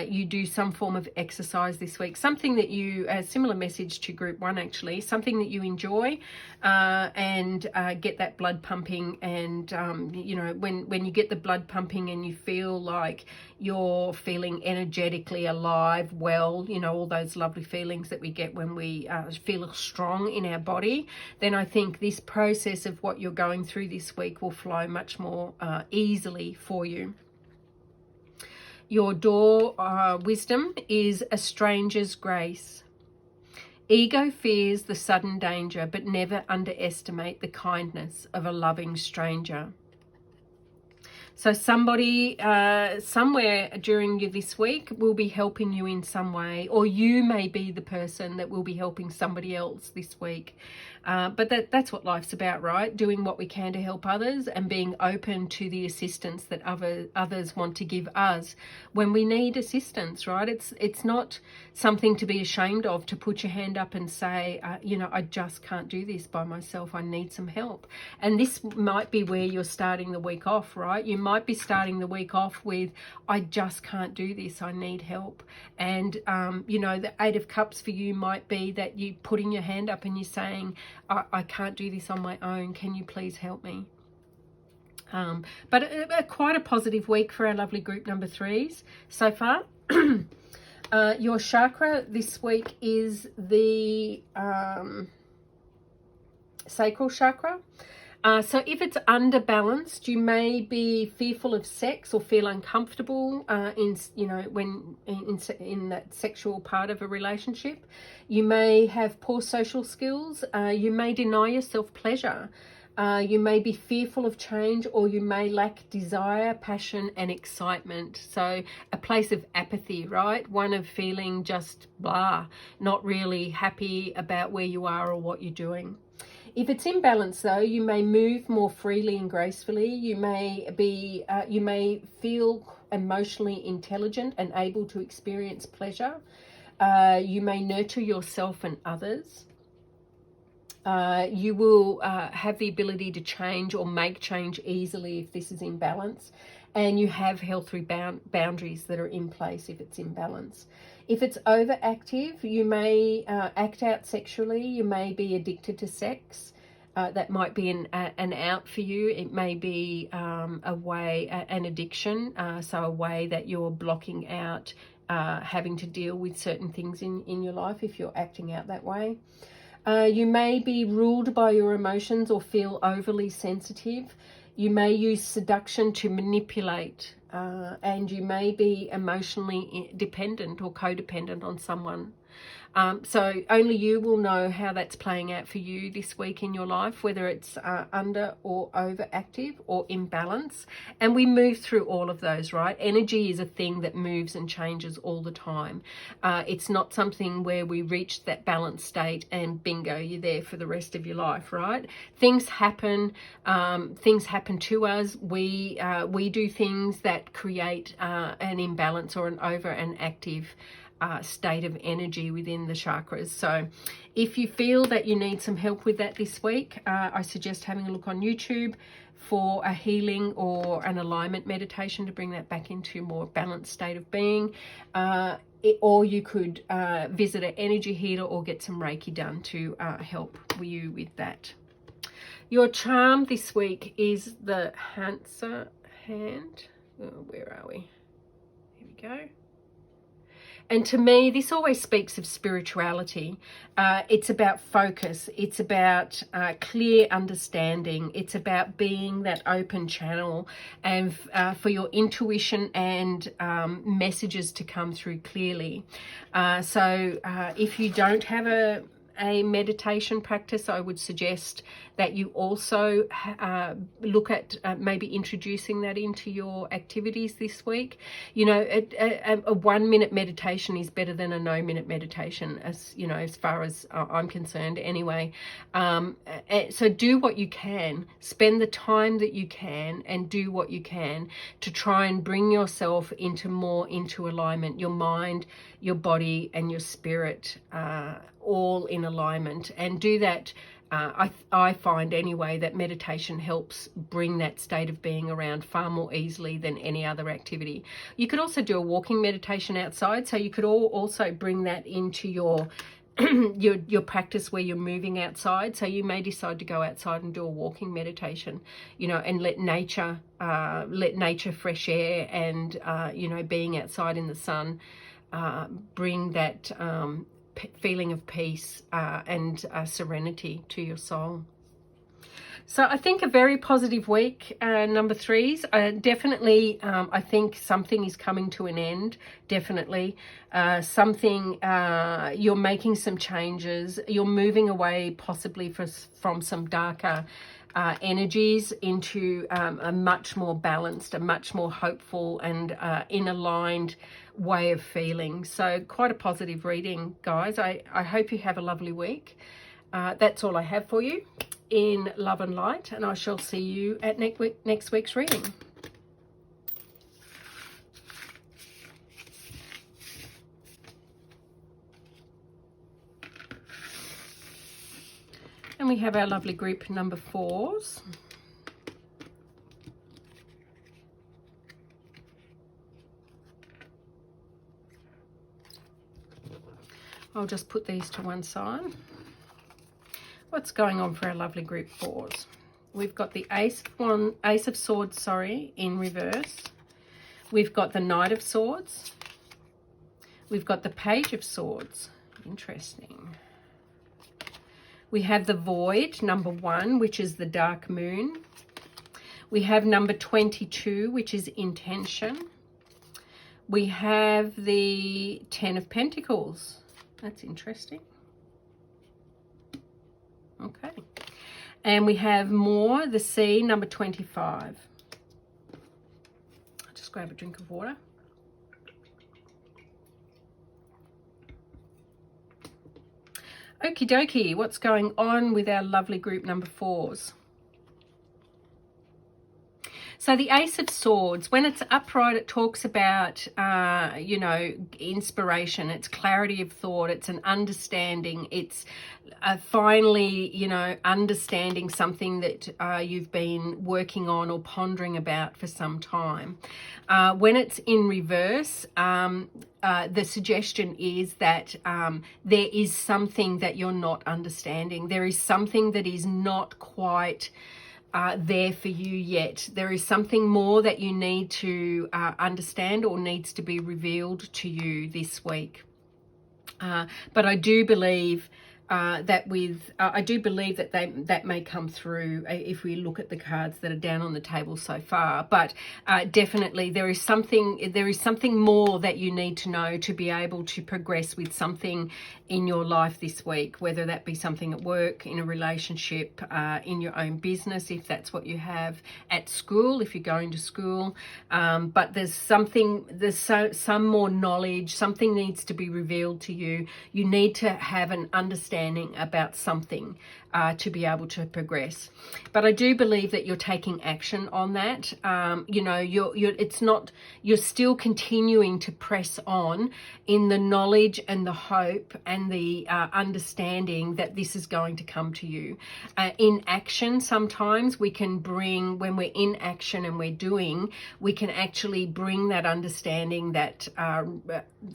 you do some form of exercise this week, something that you, a similar message to group 1 actually, something that you enjoy, and get that blood pumping. And you know, when you get the blood pumping and you feel like you're feeling energetically alive, well, you know, all those lovely feelings that we get when we feel strong in our body, then I think this process of what you're going through this week will flow much more easily for you. Your door wisdom is a stranger's grace. Ego fears the sudden danger, but never underestimate the kindness of a loving stranger. So somebody somewhere during you this week will be helping you in some way, or you may be the person that will be helping somebody else this week. But that's what life's about, right? Doing what we can to help others and being open to the assistance that others want to give us when we need assistance, right? It's not something to be ashamed of, to put your hand up and say, you know, I just can't do this by myself. I need some help. And this might be where you're starting the week off, right? You might be starting the week off with, I just can't do this. I need help. And, you know, the 8 of Cups for you might be that you putting your hand up and you're saying, I can't do this on my own. Can you please help me? But quite a positive week for our lovely group number 3s so far. Your chakra this week is the sacral chakra. So if it's underbalanced, you may be fearful of sex or feel uncomfortable in that sexual part of a relationship. You may have poor social skills. You may deny yourself pleasure. You may be fearful of change, or you may lack desire, passion, and excitement. So a place of apathy, right? One of feeling just blah, not really happy about where you are or what you're doing. If it's in balance, though, you may move more freely and gracefully. You may feel emotionally intelligent and able to experience pleasure. You may nurture yourself and others. You will have the ability to change or make change easily if this is in balance. And you have healthy boundaries that are in place if it's in balance. If it's overactive, you may act out sexually. You may be addicted to sex. That might be an out for you. It may be an addiction, so a way that you're blocking out having to deal with certain things in your life if you're acting out that way. You may be ruled by your emotions or feel overly sensitive. You may use seduction to manipulate, and you may be emotionally dependent or codependent on someone. So only you will know how that's playing out for you this week in your life, whether it's under or overactive or imbalance. And we move through all of those, right? Energy is a thing that moves and changes all the time. It's not something where we reach that balanced state and bingo, you're there for the rest of your life, right? Things happen to us. We do things that create an imbalance or an over and active state of energy within the chakras. So if you feel that you need some help with that this week, I suggest having a look on YouTube for a healing or an alignment meditation to bring that back into a more balanced state of being. Or you could visit an energy healer or get some Reiki done to help you with that. Your charm this week is the Hansa hand. Oh, where are we? Here we go. And to me, this always speaks of spirituality. It's about focus. It's about clear understanding. It's about being that open channel and for your intuition and messages to come through clearly. So if you don't have a meditation practice, I would suggest that you also look at maybe introducing that into your activities this week. You know, a 1 minute meditation is better than a no minute meditation, as you know, as far as I'm concerned anyway. So do what you can, spend the time that you can, and do what you can to try and bring yourself into alignment, your mind, your body and your spirit, all in alignment. And do that. I find anyway that meditation helps bring that state of being around far more easily than any other activity. You could also do a walking meditation outside, so you could also bring that into your your practice where you're moving outside. So you may decide to go outside and do a walking meditation, you know, and let nature, fresh air, and you know, being outside in the sun, bring that feeling of peace and serenity to your soul. So I think a very positive week, number threes. Definitely, I think something is coming to an end. Definitely. You're making some changes. You're moving away possibly from some darker energies into a much more balanced, a much more hopeful and in aligned way of feeling. So quite a positive reading, guys. I hope you have a lovely week. That's all I have for you in love and light, and I shall see you at next week's reading. And we have our lovely group number 4s. I'll just put these to one side. What's going on for our lovely group 4s? We've got the Ace of Swords, in reverse. We've got the Knight of Swords. We've got the Page of Swords. Interesting. We have the Void, number 1, which is the Dark Moon. We have number 22, which is Intention. We have the 10 of Pentacles. That's interesting. Okay. And we have more, the Sea, number 25. I'll just grab a drink of water. Okie dokie, what's going on with our lovely group number 4s? So the Ace of Swords, when it's upright, it talks about, you know, inspiration. It's clarity of thought. It's an understanding. It's finally, you know, understanding something that you've been working on or pondering about for some time. When it's in reverse, the suggestion is that there is something that you're not understanding. There is something that is not quite there for you yet. There is something more that you need to understand or needs to be revealed to you this week. But I do believe that that may come through if we look at the cards that are down on the table so far. But definitely there is something more that you need to know to be able to progress with something in your life this week, whether that be something at work, in a relationship, in your own business, if that's what you have, at school, if you're going to school. But there's some more knowledge, something needs to be revealed to you. You need to have an understanding about something to be able to progress. But I do believe that you're taking action on that. You know, you're still continuing to press on in the knowledge and the hope and the understanding that this is going to come to you. In action, sometimes we can bring, when we're in action and we're doing, we can actually bring that understanding that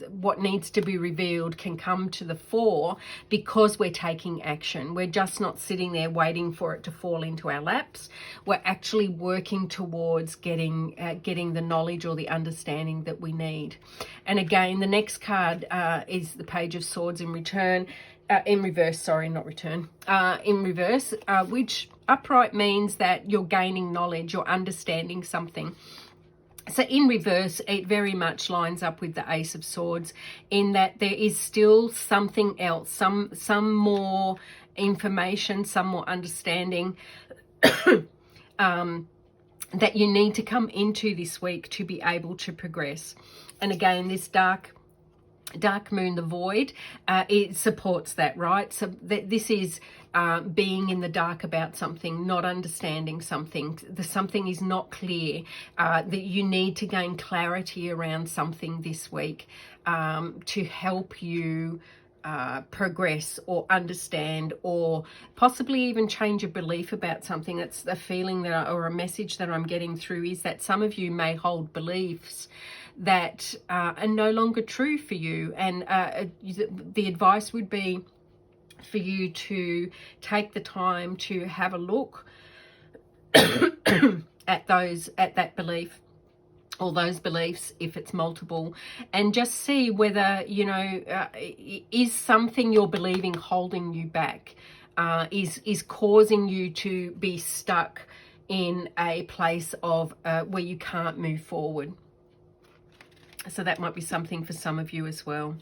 what needs to be revealed can come to the fore because we're taking action. We're just not sitting there waiting for it to fall into our laps. We're actually working towards getting the knowledge or the understanding that we need. And again, the next card is the Page of Swords in reverse, which upright means that you're gaining knowledge, you're understanding something. So in reverse, it very much lines up with the Ace of Swords, in that there is still something else, some more information, some more understanding that you need to come into this week to be able to progress. And again, this dark moon, the void, it supports that, right? So this is being in the dark about something, not understanding something. Something is not clear, that you need to gain clarity around something this week to help you progress or understand, or possibly even change a belief about something. That's the feeling that, or a message that I'm getting through, is that some of you may hold beliefs that are no longer true for you, and the advice would be for you to take the time to have a look at that belief, or those beliefs, if it's multiple, and just see whether, you know, is something you're believing holding you back, is causing you to be stuck in a place of where you can't move forward. So that might be something for some of you as well.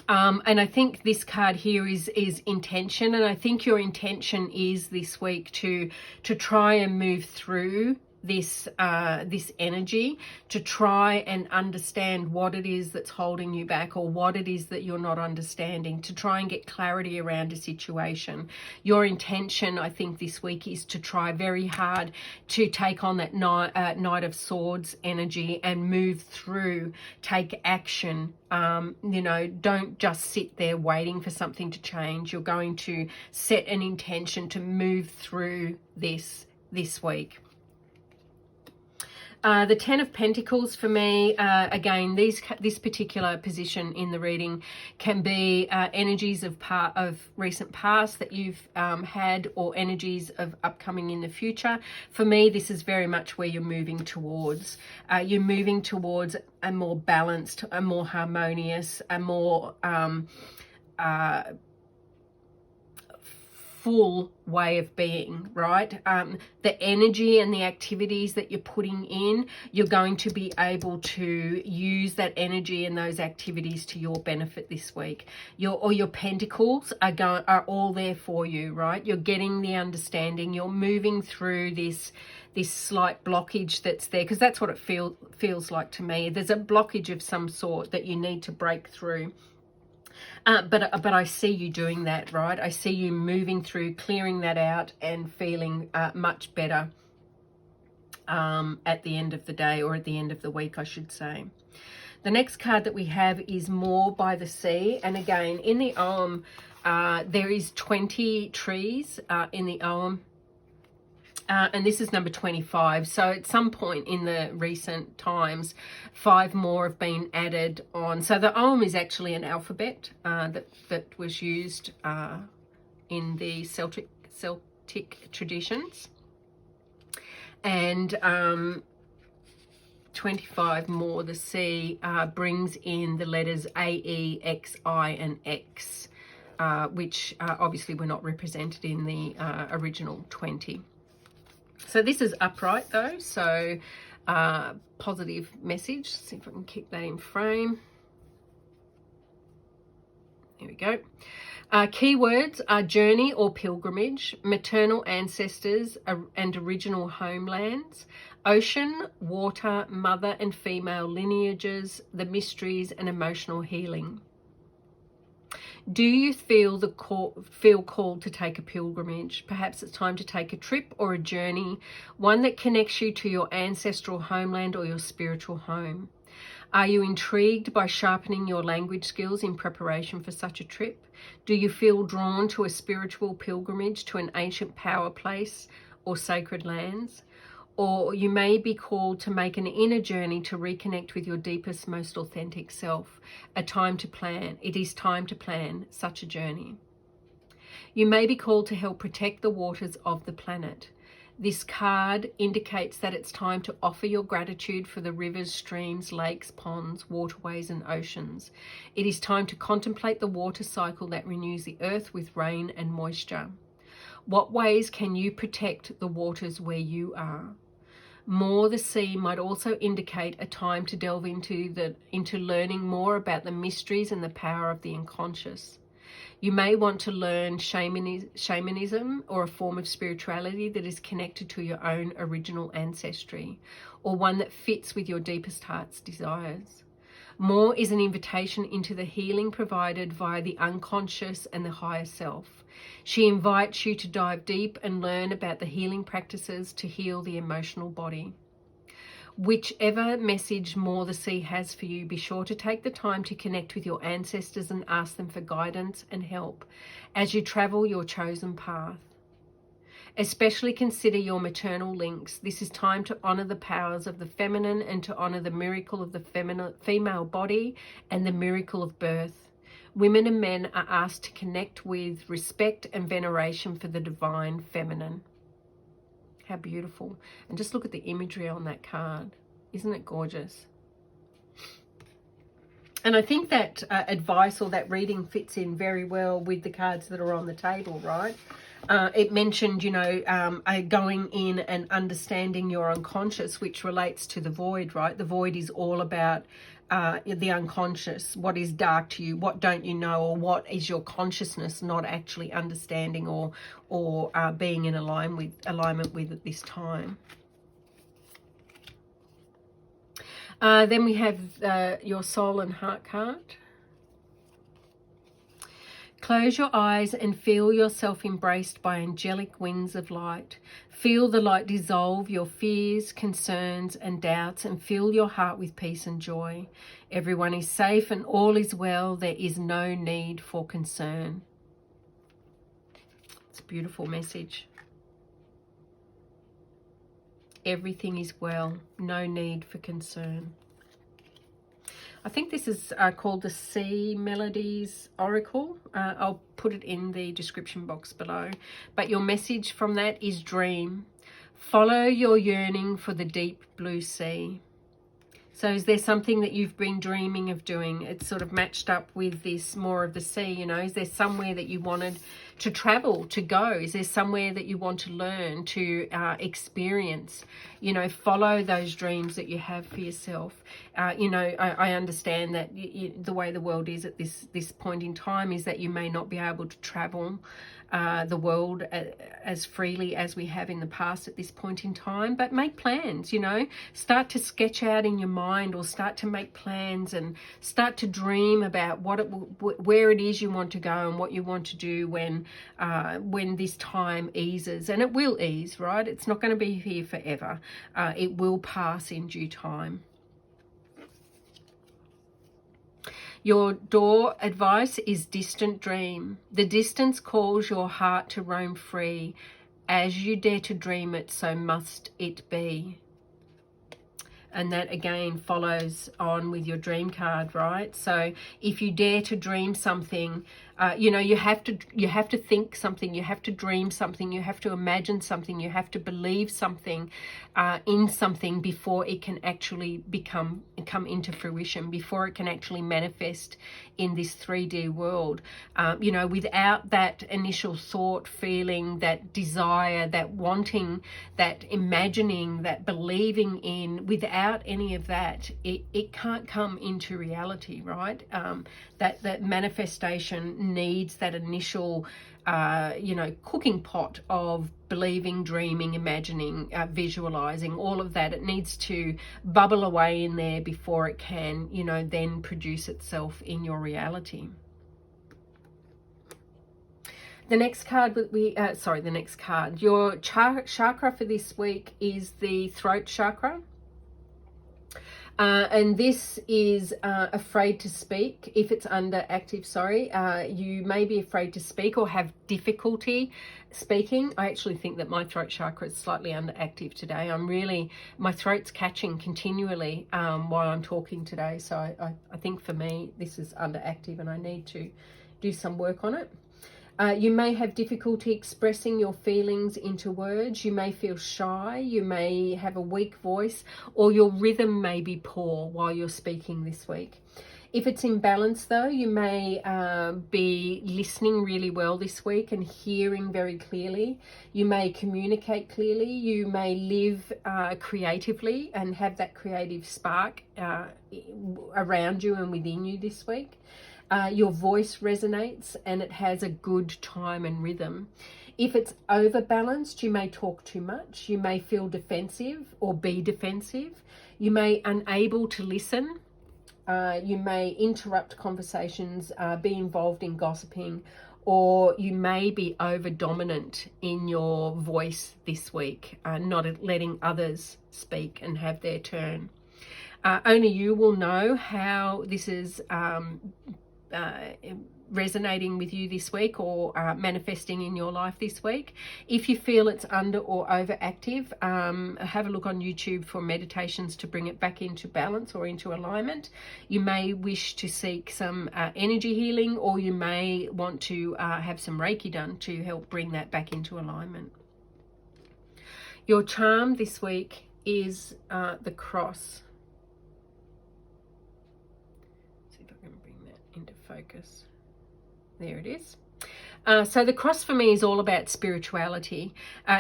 And I think this card here is intention, and I think your intention is this week to try and move through this energy, to try and understand what it is that's holding you back, or what it is that you're not understanding, to try and get clarity around a situation. Your intention, I think, this week is to try very hard to take on that Knight of Swords energy and move through, take action. You know, don't just sit there waiting for something to change. You're going to set an intention to move through this week. The Ten of Pentacles for me, again, this particular position in the reading can be energies of recent past that you've had, or energies of upcoming in the future. For me, this is very much where you're moving towards. You're moving towards a more balanced, a more harmonious, a more full way of being, right? The energy and the activities that you're putting in, you're going to be able to use that energy and those activities to your benefit this week. Your pentacles are all there for you, right? You're getting the understanding. You're moving through this slight blockage that's there, because that's what it feels like to me. There's a blockage of some sort that you need to break through. But I see you doing that, right? I see you moving through, clearing that out, and feeling much better at the end of the day, or at the end of the week, I should say. The next card that we have is More by the Sea. And again, in the Ogham, there is 20 trees in the Ogham. And this is number 25. So at some point in the recent times, 5 more have been added on. So the Ogham is actually an alphabet that was used in the Celtic traditions. And 25 more, the C, brings in the letters A, E, X, I, and X, which obviously were not represented in the original 20. So this is upright though, so positive message. Let's see if I can keep that in frame. There we go. Keywords are journey or pilgrimage, maternal ancestors and original homelands, ocean, water, mother and female lineages, the mysteries and emotional healing. Do you feel called to take a pilgrimage? Perhaps it's time to take a trip or a journey, one that connects you to your ancestral homeland or your spiritual home. Are you intrigued by sharpening your language skills in preparation for such a trip? Do you feel drawn to a spiritual pilgrimage to an ancient power place or sacred lands? Or you may be called to make an inner journey to reconnect with your deepest, most authentic self. A time to plan. It is time to plan such a journey. You may be called to help protect the waters of the planet. This card indicates that it's time to offer your gratitude for the rivers, streams, lakes, ponds, waterways, and oceans. It is time to contemplate the water cycle that renews the earth with rain and moisture. What ways can you protect the waters where you are? More the sea might also indicate a time to delve into learning more about the mysteries and the power of the unconscious. You may want to learn shamanism or a form of spirituality that is connected to your own original ancestry, or one that fits with your deepest heart's desires. More is an invitation into the healing provided via the unconscious and the higher self. She invites you to dive deep and learn about the healing practices to heal the emotional body. Whichever message More the Sea has for you, be sure to take the time to connect with your ancestors and ask them for guidance and help as you travel your chosen path. Especially consider your maternal links. This is time to honour the powers of the feminine and to honour the miracle of the female body and the miracle of birth. Women and men are asked to connect with respect and veneration for the divine feminine. How beautiful. And just look at the imagery on that card. Isn't it gorgeous? And I think that advice or that reading fits in very well with the cards that are on the table, right? It mentioned, going in and understanding your unconscious, which relates to the void, right? The void is all about the unconscious. What is dark to you? What don't you know? Or what is your consciousness not actually understanding or being in alignment with at this time? Then we have your soul and heart card. Close your eyes and feel yourself embraced by angelic winds of light. Feel the light dissolve your fears, concerns, and doubts, and fill your heart with peace and joy. Everyone is safe and all is well. There is no need for concern. It's a beautiful message. Everything is well. No need for concern. I think this is called the Sea Melodies Oracle. I'll put it in the description box below. But your message from that is dream. Follow your yearning for the deep blue sea. So is there something that you've been dreaming of doing? It's sort of matched up with this more of the sea, you know. Is there somewhere that you wanted to travel, to go? Is there somewhere that you want to learn, to experience? You know, follow those dreams that you have for yourself. I understand that the way the world is at this point in time is that you may not be able to travel the world as freely as we have in the past at this point in time, but make plans, start to sketch out in your mind, or start to make plans and start to dream about where it is you want to go and what you want to do when this time eases. And it will ease, right? It's not going to be here forever. It will pass in due time. Your door advice is distant dream. The distance calls your heart to roam free. As you dare to dream it, so must it be. And that again follows on with your dream card, right? So if you dare to dream something, you have to think something, you have to dream something, you have to imagine something, you have to believe something in something before it can actually come into fruition, before it can actually manifest in this 3D world. Without that initial thought, feeling, that desire, that wanting, that imagining, that believing in, without any of that, it can't come into reality, right? That manifestation needs that initial cooking pot of believing, dreaming, imagining, visualizing, all of that. It needs to bubble away in there before it can, then produce itself in your reality. The next card your chakra for this week is the throat chakra. And this is afraid to speak. If it's underactive, you may be afraid to speak or have difficulty speaking. I actually think that my throat chakra is slightly underactive today. My throat's catching continually while I'm talking today. So I think for me, this is underactive and I need to do some work on it. You may have difficulty expressing your feelings into words. You may feel shy. You may have a weak voice, or your rhythm may be poor while you're speaking this week. If it's in balance though, you may be listening really well this week and hearing very clearly. You may communicate clearly. You may live creatively and have that creative spark around you and within you this week. Your voice resonates and it has a good time and rhythm. If it's overbalanced, you may talk too much. You may feel defensive or be defensive. You may unable to listen. You may interrupt conversations, be involved in gossiping, or you may be over dominant in your voice this week, not letting others speak and have their turn. Only you will know how this is resonating with you this week or manifesting in your life this week. If you feel it's under or overactive, have a look on YouTube for meditations to bring it back into balance or into alignment. You may wish to seek some energy healing, or you may want to have some Reiki done to help bring that back into alignment. Your charm this week is the cross. Let's see if I can bring that into focus. There it is. So the cross for me is all about spirituality,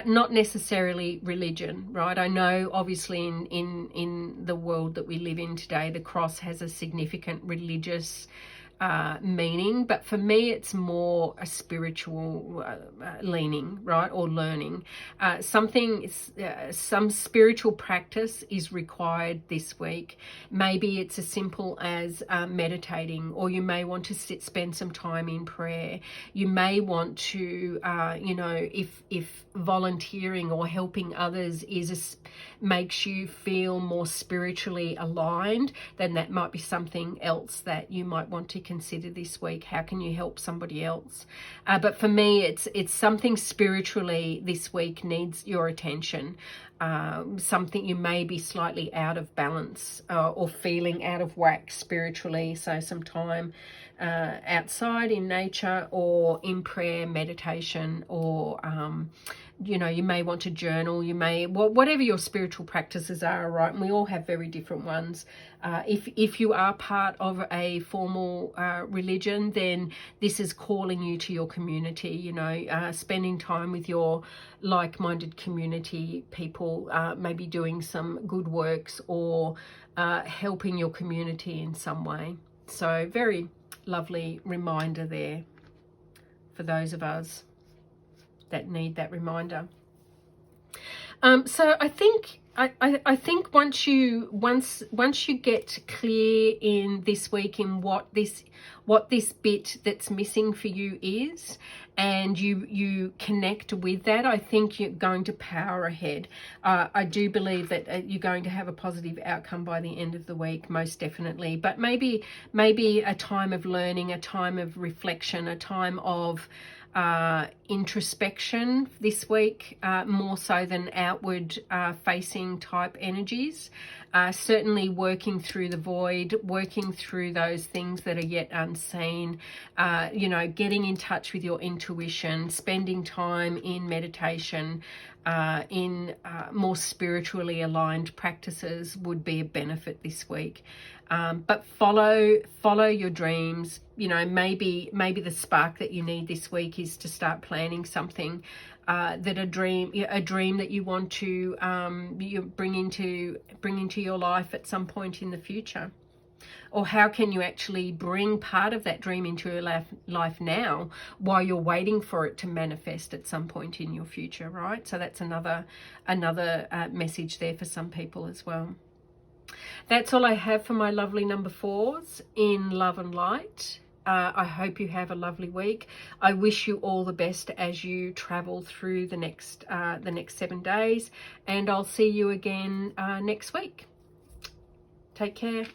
not necessarily religion, right? I know obviously in the world that we live in today, the cross has a significant religious meaning, but for me it's more a spiritual leaning, right, or learning. Some spiritual practice is required this week. Maybe it's as simple as meditating, or you may want to spend some time in prayer. You may want to if volunteering or helping others makes you feel more spiritually aligned, then that might be something else that you might want to consider this week. How can you help somebody else? But for me, it's something spiritually this week needs your attention. Something you may be slightly out of balance or feeling out of whack spiritually. So some time outside in nature or in prayer, meditation, or you may want to journal. You may, whatever your spiritual practices are, right? And we all have very different ones. If you are part of a formal religion, then this is calling you to your community, spending time with your like-minded community people, maybe doing some good works or helping your community in some way. So very lovely reminder there for those of us that need that reminder. So I think once you get clear in this week in what this bit that's missing for you is, and you connect with that, I think you're going to power ahead. I do believe that you're going to have a positive outcome by the end of the week, most definitely. But maybe a time of learning, a time of reflection, a time of introspection this week, more so than outward facing type energies. Certainly working through the void, working through those things that are yet unseen, getting in touch with your intuition, spending time in meditation, in more spiritually aligned practices would be a benefit this week. But follow your dreams. Maybe the spark that you need this week is to start planning something, that a dream that you want to you bring into your life at some point in the future. Or how can you actually bring part of that dream into your life now while you're waiting for it to manifest at some point in your future, right? So that's another message there for some people as well. That's all I have for my lovely number 4s in love and light. I hope you have a lovely week. I wish you all the best as you travel through the next 7 days, and I'll see you again next week. Take care.